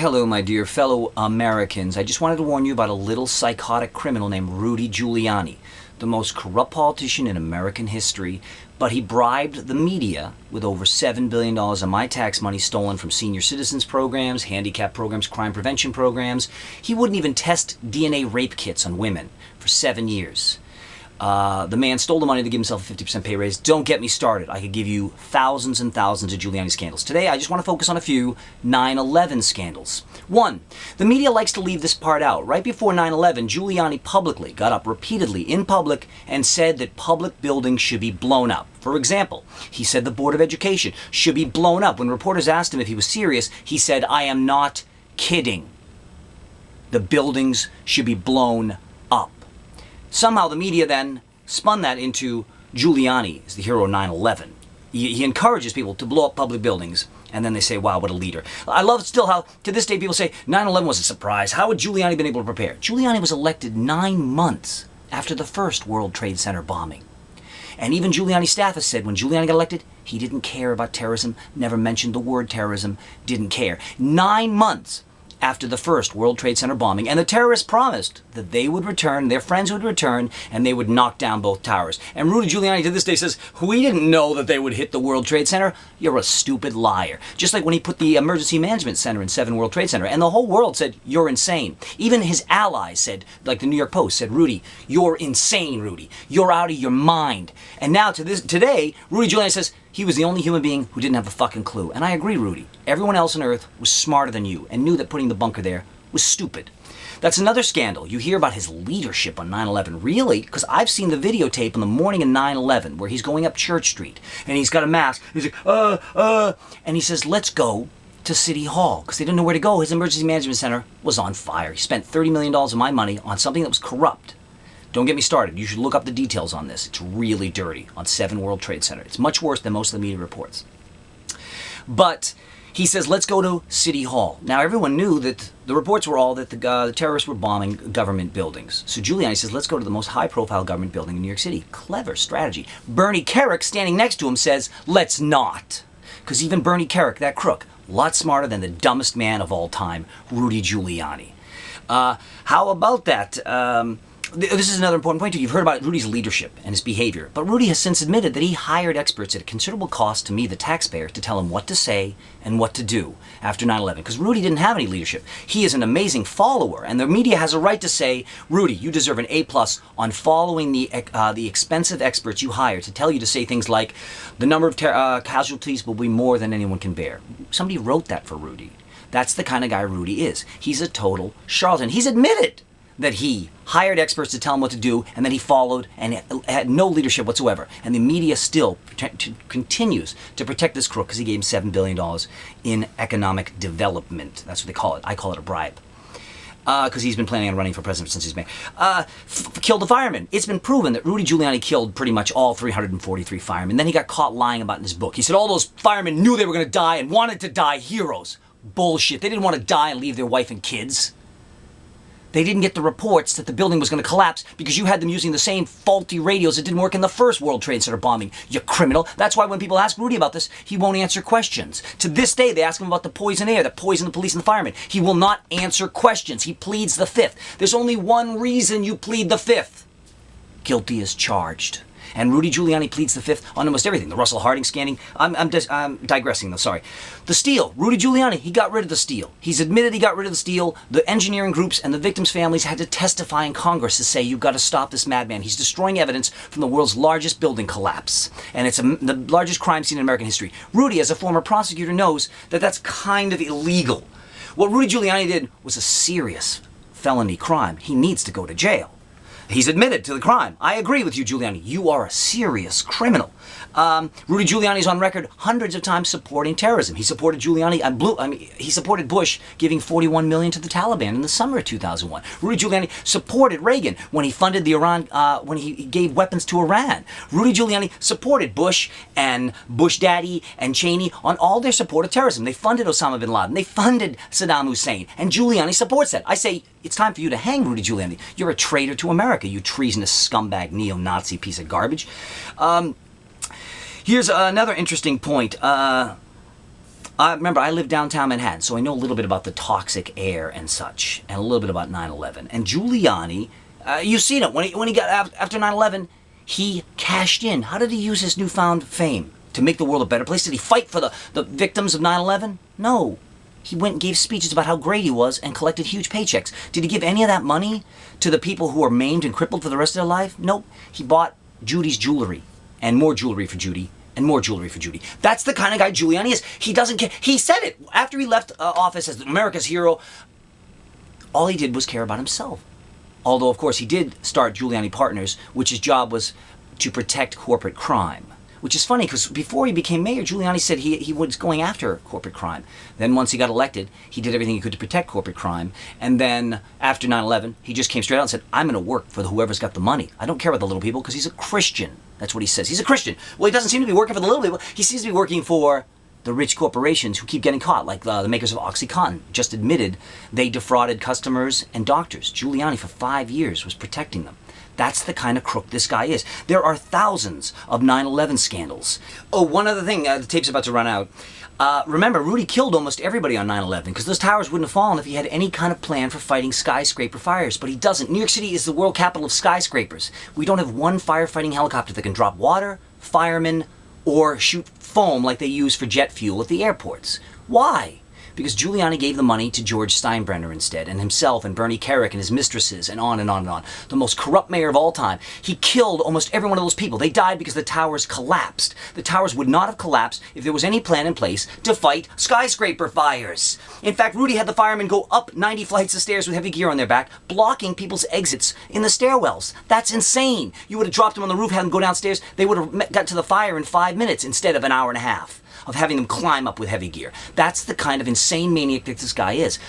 Hello, my dear fellow Americans. I just wanted to warn you about a little psychotic criminal named Rudy Giuliani, the most corrupt politician in American history, but he bribed the media with over $7 billion of my tax money stolen from senior citizens programs, handicap programs, crime prevention programs. He wouldn't even test DNA rape kits on women for 7 years. The man stole the money to give himself a 50% pay raise. Don't get me started. I could give you thousands and thousands of Giuliani scandals. Today, I just want to focus on a few 9/11 scandals. One, the media likes to leave this part out. Right before 9/11, Giuliani publicly got up repeatedly in public and said that public buildings should be blown up. For example, he said the Board of Education should be blown up. When reporters asked him if he was serious, he said, "I am not kidding. The buildings should be blown up." Somehow the media then spun that into Giuliani as the hero of 9/11. He encourages people to blow up public buildings, and then they say, wow, what a leader. I love still how, to this day, people say 9/11 was a surprise. How would Giuliani been able to prepare? Giuliani was elected 9 months after the first World Trade Center bombing. And even Giuliani's staff has said when Giuliani got elected, he didn't care about terrorism, never mentioned the word terrorism, didn't care. 9 months after the first World Trade Center bombing, and the terrorists promised that they would return, their friends would return, and they would knock down both towers. And Rudy Giuliani to this day says, we didn't know that they would hit the World Trade Center. You're a stupid liar. Just like when he put the Emergency Management Center in 7 World Trade Center, and the whole world said, you're insane. Even his allies said, like the New York Post said, Rudy, you're insane, Rudy. You're out of your mind. And now today, Rudy Giuliani says, he was the only human being who didn't have a fucking clue. And I agree, Rudy. Everyone else on Earth was smarter than you and knew that putting the bunker there was stupid. That's another scandal. You hear about his leadership on 9/11. Really? Because I've seen the videotape on the morning of 9/11 where he's going up Church Street and he's got a mask. He's like, and he says, let's go to City Hall. Because they didn't know where to go. His emergency management center was on fire. He spent $30 million of my money on something that was corrupt. Don't get me started. You should look up the details on this. It's really dirty on 7 World Trade Center. It's much worse than most of the media reports. But he says, let's go to City Hall. Now, everyone knew that the reports were all that the terrorists were bombing government buildings. So Giuliani says, let's go to the most high-profile government building in New York City. Clever strategy. Bernie Kerik, standing next to him, says, let's not. Because even Bernie Kerik, that crook, a lot smarter than the dumbest man of all time, Rudy Giuliani. How about that? This is another important point too. You've heard about Rudy's leadership and his behavior, but Rudy has since admitted that he hired experts at a considerable cost to me, the taxpayer, to tell him what to say and what to do after 9/11. Because Rudy didn't have any leadership. He is an amazing follower, and the media has a right to say, Rudy, you deserve an A+ on following the expensive experts you hire to tell you to say things like, the number of casualties will be more than anyone can bear. Somebody wrote that for Rudy. That's the kind of guy Rudy is. He's a total charlatan. He's admitted that he hired experts to tell him what to do, and that he followed and had no leadership whatsoever. And the media still continues to protect this crook because he gave him $7 billion in economic development. That's what they call it. I call it a bribe. Because he's been planning on running for president since he's been. Killed the firemen. It's been proven that Rudy Giuliani killed pretty much all 343 firemen. Then he got caught lying about it in his book. He said all those firemen knew they were going to die and wanted to die heroes. Bullshit. They didn't want to die and leave their wife and kids. They didn't get the reports that the building was going to collapse because you had them using the same faulty radios that didn't work in the first World Trade Center bombing, you criminal. That's why when people ask Rudy about this, he won't answer questions. To this day, they ask him about the poison air that poisoned the police and the firemen. He will not answer questions. He pleads the fifth. There's only one reason you plead the fifth. Guilty as charged. And Rudy Giuliani pleads the fifth on almost everything. The Russell Harding scanning. I'm digressing though, sorry. The steel. Rudy Giuliani, he got rid of the steel. He's admitted he got rid of the steel. The engineering groups and the victims' families had to testify in Congress to say, you've got to stop this madman. He's destroying evidence from the world's largest building collapse. And it's the largest crime scene in American history. Rudy, as a former prosecutor, knows that that's kind of illegal. What Rudy Giuliani did was a serious felony crime. He needs to go to jail. He's admitted to the crime. I agree with you, Giuliani. You are a serious criminal. Rudy Giuliani's on record hundreds of times supporting terrorism. He supported he supported Bush giving $41 million to the Taliban in the summer of 2001. Rudy Giuliani supported Reagan when he funded the Iran, when he gave weapons to Iran. Rudy Giuliani supported Bush and Bush Daddy and Cheney on all their support of terrorism. They funded Osama bin Laden. They funded Saddam Hussein. And Giuliani supports that. I say, it's time for you to hang Rudy Giuliani. You're a traitor to America, you treasonous scumbag neo-Nazi piece of garbage. Here's another interesting point. Remember, I live downtown Manhattan, so I know a little bit about the toxic air and such, and a little bit about 9/11. And Giuliani, you've seen it, when he got after 9/11, he cashed in. How did he use his newfound fame? To make the world a better place? Did he fight for the victims of 9/11? No. He went and gave speeches about how great he was and collected huge paychecks. Did he give any of that money to the people who are maimed and crippled for the rest of their life? Nope. He bought Judy's jewelry, and more jewelry for Judy, and more jewelry for Judy. That's the kind of guy Giuliani is. He doesn't care. He said it after he left office as America's hero. All he did was care about himself. Although, of course, he did start Giuliani Partners, which his job was to protect corporate crime. Which is funny, because before he became mayor, Giuliani said he was going after corporate crime. Then once he got elected, he did everything he could to protect corporate crime. And then after 9/11, he just came straight out and said, I'm going to work for whoever's got the money. I don't care about the little people, because he's a Christian. That's what he says. He's a Christian. Well, he doesn't seem to be working for the little people. He seems to be working for the rich corporations who keep getting caught, like the makers of OxyContin just admitted they defrauded customers and doctors. Giuliani, for 5 years, was protecting them. That's the kind of crook this guy is. There are thousands of 9/11 scandals. Oh, one other thing, the tape's about to run out. Remember, Rudy killed almost everybody on 9/11 because those towers wouldn't have fallen if he had any kind of plan for fighting skyscraper fires, but he doesn't. New York City is the world capital of skyscrapers. We don't have one firefighting helicopter that can drop water, firemen, or shoot foam like they use for jet fuel at the airports. Why? Because Giuliani gave the money to George Steinbrenner instead, and himself and Bernie Kerik and his mistresses, and on and on and on. The most corrupt mayor of all time. He killed almost every one of those people. They died because the towers collapsed. The towers would not have collapsed if there was any plan in place to fight skyscraper fires. In fact, Rudy had the firemen go up 90 flights of stairs with heavy gear on their back, blocking people's exits in the stairwells. That's insane. You would have dropped them on the roof, had them go downstairs. They would have got to the fire in 5 minutes instead of an hour and a half of having them climb up with heavy gear. That's the kind of insane maniac that this guy is.